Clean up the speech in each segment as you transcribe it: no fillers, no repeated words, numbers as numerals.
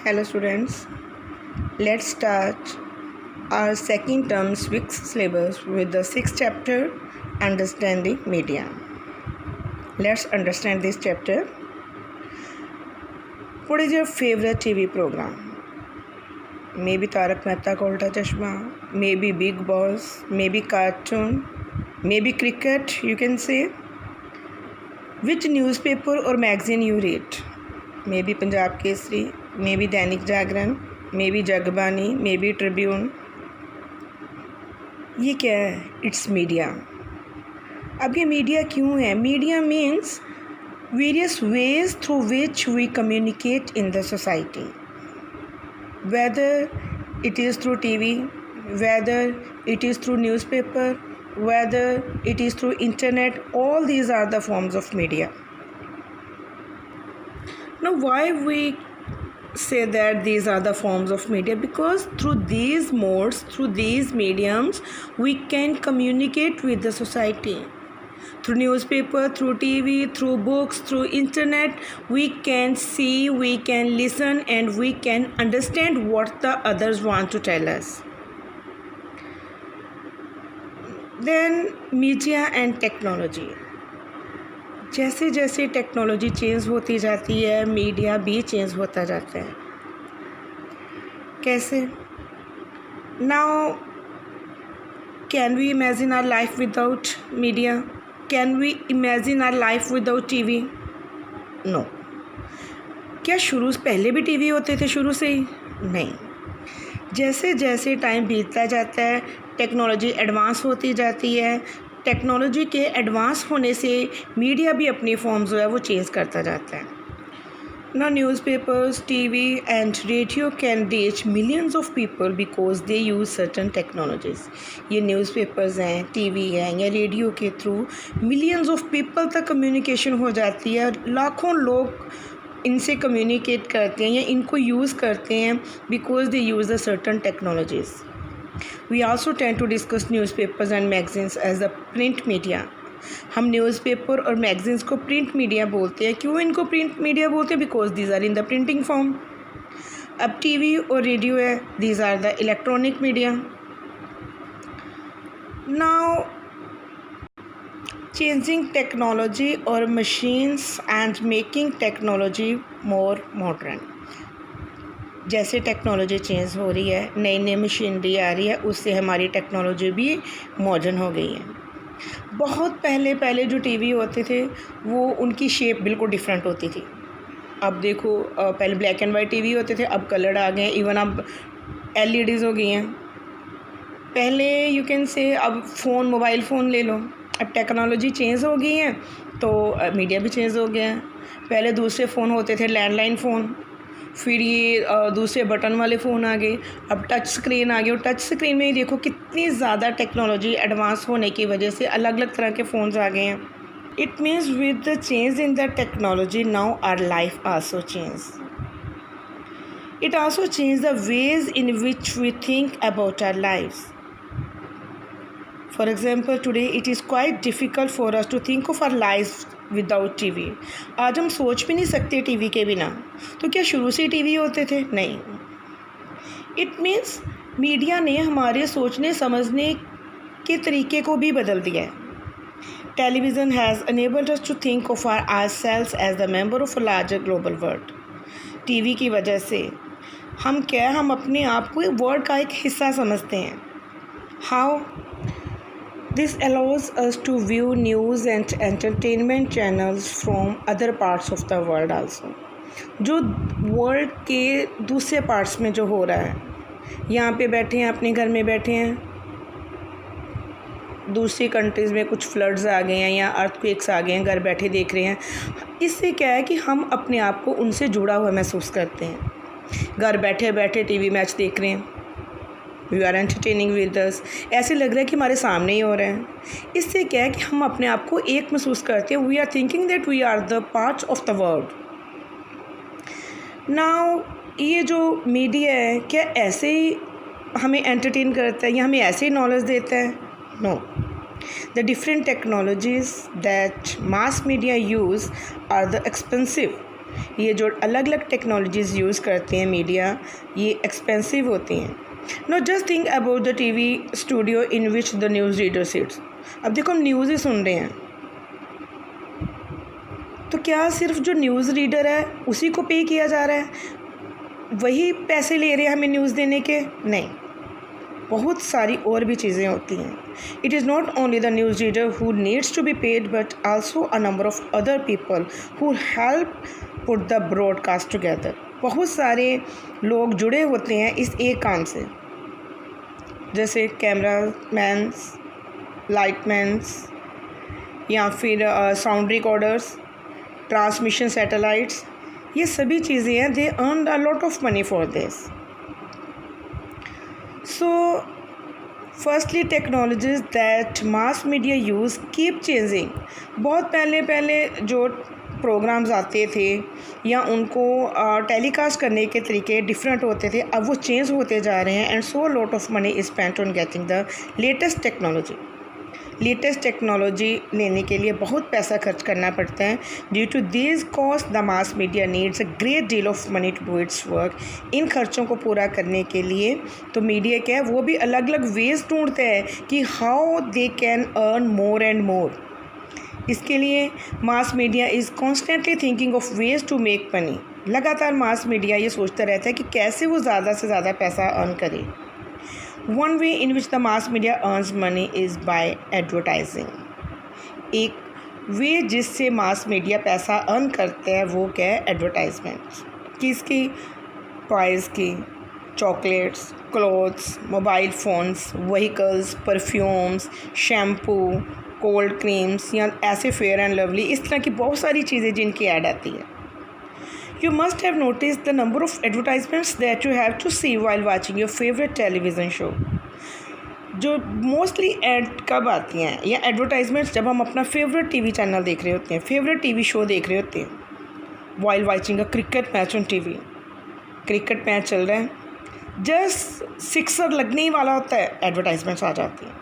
Hello students, let's start our second term Swiss syllabus with the sixth chapter, Understanding Media. Let's understand this chapter. What is your favorite TV program? Maybe Tarak Mehta Ka Ulta Chashma, maybe Big Boss, maybe cartoon, maybe cricket, you can say. Which newspaper or magazine you read? Maybe Punjab Kesari, maybe Dainik Jagran, maybe Jagbani, maybe Tribune. ये क्या है? It's media. अब ये media क्यों है? Media means various ways through which we communicate in the society, whether it is through TV, whether it is through newspaper, whether it is through internet. All these are the forms of media. Now why we say that these are the forms of media? Because through these modes, through these mediums, we can communicate with the society. Through newspaper, through TV, through books, through internet, we can see, we can listen, and we can understand what the others want to tell us. Then media and technology. जैसे जैसे technology change होती जाती है, media भी change होता जाता है. कैसे? Now can we imagine our life without media? Can we imagine our life without TV? No. क्या पहले भी टीवी होते थे शुरू से ही? नहीं. जैसे जैसे टाइम बीतता जाता है, टेक्नोलॉजी एडवांस होती जाती है. टेक्नोलॉजी के एडवांस होने से मीडिया भी अपनी फॉर्म जो है वो चेंज करता जाता है. ना newspapers, TV and radio can reach millions of people because they use certain technologies. ये न्यूज़पेपर्स हैं, टीवी हैं या रेडियो के थ्रू मिलियंस ऑफ पीपल तक कम्युनिकेशन हो जाती है. लाखों लोग इनसे कम्युनिकेट करते हैं या इनको यूज़ करते हैं because they use the certain technologies. We also tend to discuss newspapers and magazines as the print media. हम न्यूज़पेपर और मैगजीन्स को प्रिंट मीडिया बोलते हैं. क्यों इनको प्रिंट मीडिया बोलते हैं? Because these are in the printing form. अब टीवी और रेडियो है, these are the electronic media. Now changing technology और machines and making technology more modern. जैसे टेक्नोलॉजी चेंज हो रही है, नई नई मशीनरी आ रही है, उससे हमारी टेक्नोलॉजी भी मॉडर्न हो गई है. बहुत पहले जो टीवी होते थे वो उनकी शेप बिल्कुल डिफरेंट होती थी. अब देखो, पहले ब्लैक एंड वाइट टीवी होते थे, अब कलर आ गए हैं. इवन अब LEDs हो गई हैं. पहले यू कैन से अब मोबाइल फ़ोन ले लो. अब टेक्नोलॉजी चेंज हो गई है तो मीडिया भी चेंज हो गया है. पहले दूसरे फ़ोन होते थे, लैंडलाइन फ़ोन, फिर ये दूसरे बटन वाले फ़ोन आ गए, अब टच स्क्रीन आ गए. और टच स्क्रीन में ही देखो कितनी ज़्यादा टेक्नोलॉजी एडवांस होने की वजह से अलग अलग तरह के फ़ोन्स आ गए हैं. It means with the change in the technology now our life also change. It also change the ways in which we think about our lifes. For example, today it is quite difficult for us to think of our life without TV. आज हम सोच भी नहीं सकते TV के बिना. तो क्या शुरू से टीवी होते थे? नहीं. इट मीन्स मीडिया ने हमारे सोचने समझने के तरीके को भी बदल दिया है. Television has enabled us to think of ourselves as the member of a larger global world. TV की वजह से हम अपने आप को वर्ल्ड का एक हिस्सा समझते हैं. How? This allows us to view news and entertainment channels from other parts of the world also. जो वर्ल्ड के दूसरे पार्ट्स में जो हो रहा है, यहाँ पे बैठे हैं, अपने घर में बैठे हैं, दूसरी कंट्रीज़ में कुछ फ्लड्स आ गए हैं या अर्थक्वेक्स आ गए हैं, घर बैठे देख रहे हैं. इससे क्या है कि हम अपने आप को उनसे जुड़ा हुआ महसूस करते हैं. घर बैठे बैठे टीवी मैच देख रहे हैं, we are entertaining with us. ऐसे लग रहा है कि हमारे सामने ही हो रहे हैं. इससे क्या है कि हम अपने आप को एक महसूस करते हैं. We are thinking that we are the parts of the world. Now ये जो मीडिया है, क्या ऐसे ही हमें एंटरटेन करता है या हमें ऐसे ही नॉलेज देता है? No. The different technologies that mass media use are the expensive ये जो अलग अलग टेक्नोलॉजीज़ यूज़ करते हैं मीडिया, ये एक्सपेंसिव होती हैं। No just think about the TV studio in which the news reader sits. अब देखो, हम न्यूज़ ही सुन रहे हैं, तो क्या सिर्फ जो न्यूज़ रीडर है उसी को पे किया जा रहा है, वही पैसे ले रहे हैं हमें न्यूज़ देने के? नहीं, बहुत सारी और भी चीज़ें होती हैं। It is not only the news reader who needs to be paid, but also a number of other people who help put the broadcast together. बहुत सारे लोग जुड़े होते हैं इस एक काम से, जैसे कैमरा मैन्स, लाइटमैन्स, या फिर साउंड रिकॉर्डर्स, ट्रांसमिशन सैटेलाइट्स, ये सभी चीज़ें हैं। They earn a lot of money for this. So, firstly, technologies that mass media use keep changing. बहुत पहले जो प्रोग्राम्स आते थे या उनको टेलीकास्ट करने के तरीके डिफरेंट होते थे, अब वो चेंज होते जा रहे हैं। And so lot of money is spent on getting the latest technology. Latest technology लेने के लिए बहुत पैसा खर्च करना पड़ता है। Due to this cost the mass media needs a great deal of money to do its work. इन खर्चों को पूरा करने के लिए तो मीडिया क्या है, वो भी अलग अलग वेज ढूंढते हैं कि how they can earn more and more. इसके लिए mass media is constantly thinking of ways to make money. लगातार मास मीडिया ये सोचता रहता है कि कैसे वो ज़्यादा से ज़्यादा पैसा अर्न करे। One way in which the mass media earns money is by advertising. एक वे जिससे मास मीडिया पैसा अर्न करते हैं वो क्या है, एडवर्टाइजमेंट्स। किसकी? टॉयज़ की, chocolates, clothes, mobile phones, vehicles, perfumes, shampoo, cold creams, या ऐसे फेयर एंड लवली, इस तरह की बहुत सारी चीज़ें जिनकी ऐड आती है। You must have noticed the number of advertisements that you have to see while watching your favorite television show. जो मोस्टली ऐड कब आती हैं या एडवर्टाइजमेंट्स जब हम अपना फेवरेट टीवी चैनल देख रहे होते हैं, फेवरेट टीवी शो देख रहे होते हैं। while watching a cricket match on TV, cricket match चल रहा है, जस्ट सिक्सर लगने ही वाला होता है, एडवर्टाइजमेंट्स आ जाती हैं।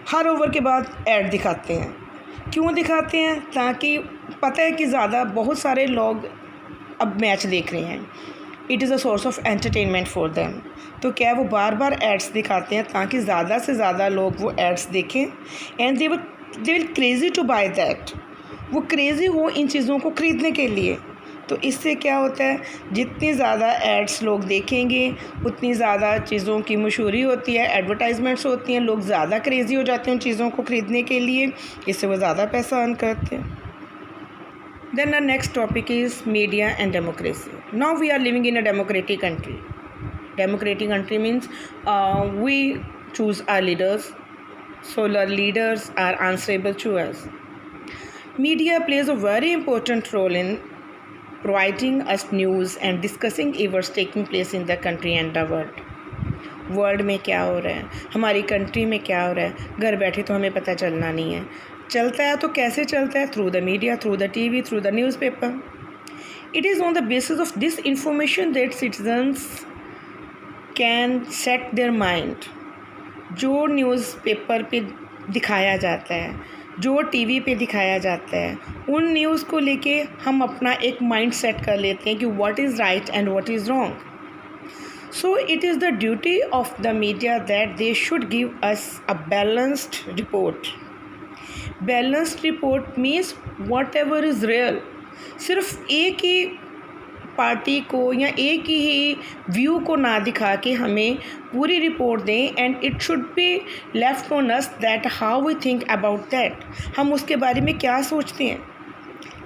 हर ओवर के बाद ऐड दिखाते हैं। क्यों दिखाते हैं? ताकि पता है कि ज़्यादा बहुत सारे लोग अब मैच देख रहे हैं। It is a source of entertainment for them. तो क्या है, वो बार बार एड्स दिखाते हैं ताकि ज़्यादा से ज़्यादा लोग वो एड्स देखें and they will crazy to buy that. वो क्रेज़ी हो इन चीज़ों को ख़रीदने के लिए। तो इससे क्या होता है, जितनी ज़्यादा एड्स लोग देखेंगे उतनी ज़्यादा चीज़ों की मशहूरी होती है, एडवर्टाइजमेंट्स होती हैं, लोग ज़्यादा क्रेज़ी हो जाते हैं उन चीज़ों को ख़रीदने के लिए, इससे वो ज़्यादा पैसा अर्न करते हैं। Then our next topic is media and democracy. Now we are living in a democratic country. Democratic country means we choose our leaders, so the leaders are answerable to us. Media plays a very important role in providing us news and discussing events taking place in the country and the world. World में क्या हो रहा है, हमारी country में क्या हो रहा है, घर बैठे तो हमें पता चलना नहीं है। चलता है तो कैसे चलता है? Through the media, through the TV, through the newspaper. It is on the basis of this information that citizens can set their mind. जो न्यूज़पेपर पे दिखाया जाता है, जो टीवी पे दिखाया जाता है, उन न्यूज़ को लेके हम अपना एक माइंड सेट कर लेते हैं कि what is right and what is wrong. So it is the duty of the media that they should give us a balanced report. Balanced report means whatever is real. सिर्फ एक ही party को या एक ही view को ना दिखा के हमें पूरी रिपोर्ट दें, and it should be left on us that how we think about that. हम उसके बारे में क्या सोचते हैं।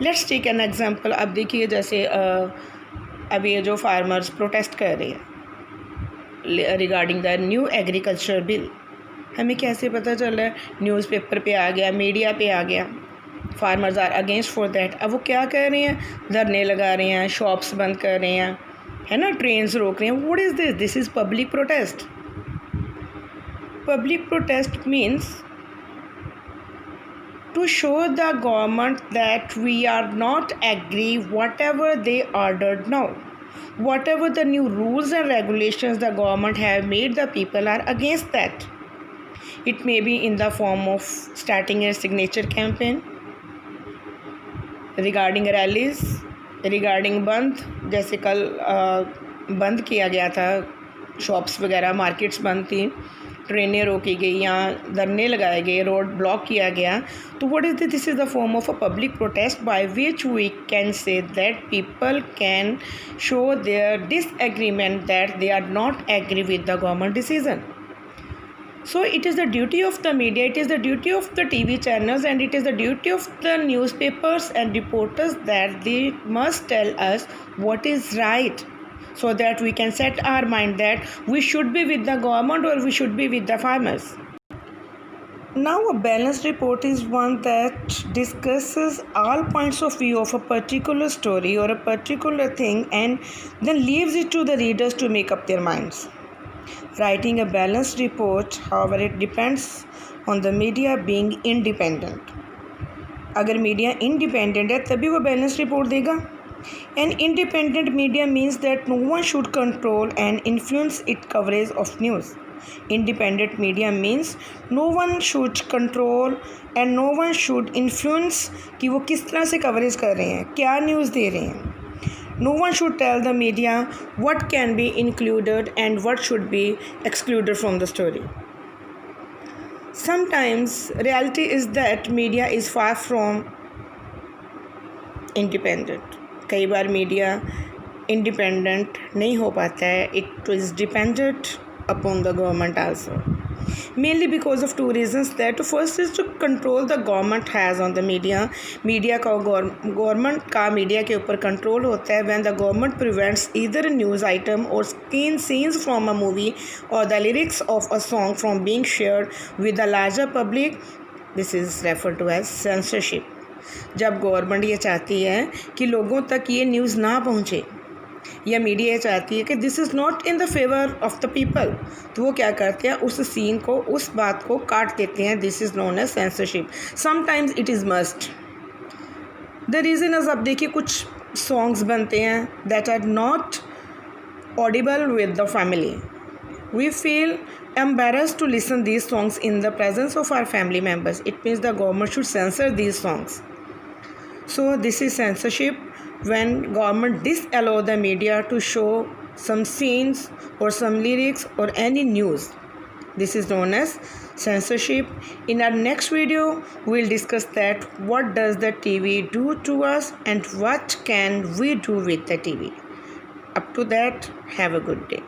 Let's take an example. अब देखिए, जैसे अब ये जो फार्मर्स प्रोटेस्ट कर रहे हैं regarding the new agriculture bill, हमें कैसे पता चल रहा है? न्यूज़पेपर पे आ गया, मीडिया पे आ गया। Farmers are against for that. अब वो क्या कर रहे हैं? धरने लगा रहे हैं, शॉप्स बंद कर रहे हैं, है ना, ट्रेन्स रोक रहे हैं। What is this? This is public protest. Public protest means to show the government that we are not agree whatever they ordered now. Whatever the new rules and regulations the government have made, the people are against that. It may be in the form of starting a signature campaign, regarding rallies, regarding बंद, जैसे कल बंद किया गया था, shops वगैरह, markets बंद थी, ट्रेनें रोकी गई या धरने लगाए गए, रोड ब्लॉक किया गया. तो what is this is the form of a public protest by which we can say that people can show their disagreement that they are not agree with the government decision. So it is the duty of the media, it is the duty of the TV channels, and it is the duty of the newspapers and reporters that they must tell us what is right, so that we can set our mind that we should be with the government or we should be with the farmers. Now a balanced report is one that discusses all points of view of a particular story or a particular thing and then leaves it to the readers to make up their minds. Writing a balanced report, however, it depends on the media being independent. अगर media independent है तभी वो balance report देगा. An independent media means that no one should control and influence it coverage of news. Independent media means no one should control and no one should influence कि वो किस तरह से coverage कर रहे हैं, क्या न्यूज़ दे रहे हैं. No one should tell the media what can be included and what should be excluded from the story. Sometimes reality is that media is far from independent. कई बार मीडिया independent नहीं हो पाता है. It is dependent upon the government also. Mainly because of two reasons. That first is to control the government has on the media. Media का government का media के ऊपर control होता है when the government prevents either a news item or scenes from a movie or the lyrics of a song from being shared with the larger public. This is referred to as censorship. जब government ये चाहती है कि लोगों तक ये news ना पहुँचे या मीडिया ये चाहती है कि this is not in the favour of the people, तो वो क्या करते हैं, उस सीन को, उस बात को काट देते हैं. This is known as censorship. Sometimes it is must. The reason is, अब देखिए कुछ सॉन्ग्स बनते हैं that are not audible with the family. We feel embarrassed to listen these songs in the presence of our family members. It means the government should censor these songs. So this is censorship, when government disallow the media to show some scenes or some lyrics or any news. This is known as censorship. In our next video we'll discuss that what does the TV do to us and what can we do with the TV. Up to that, have a good day.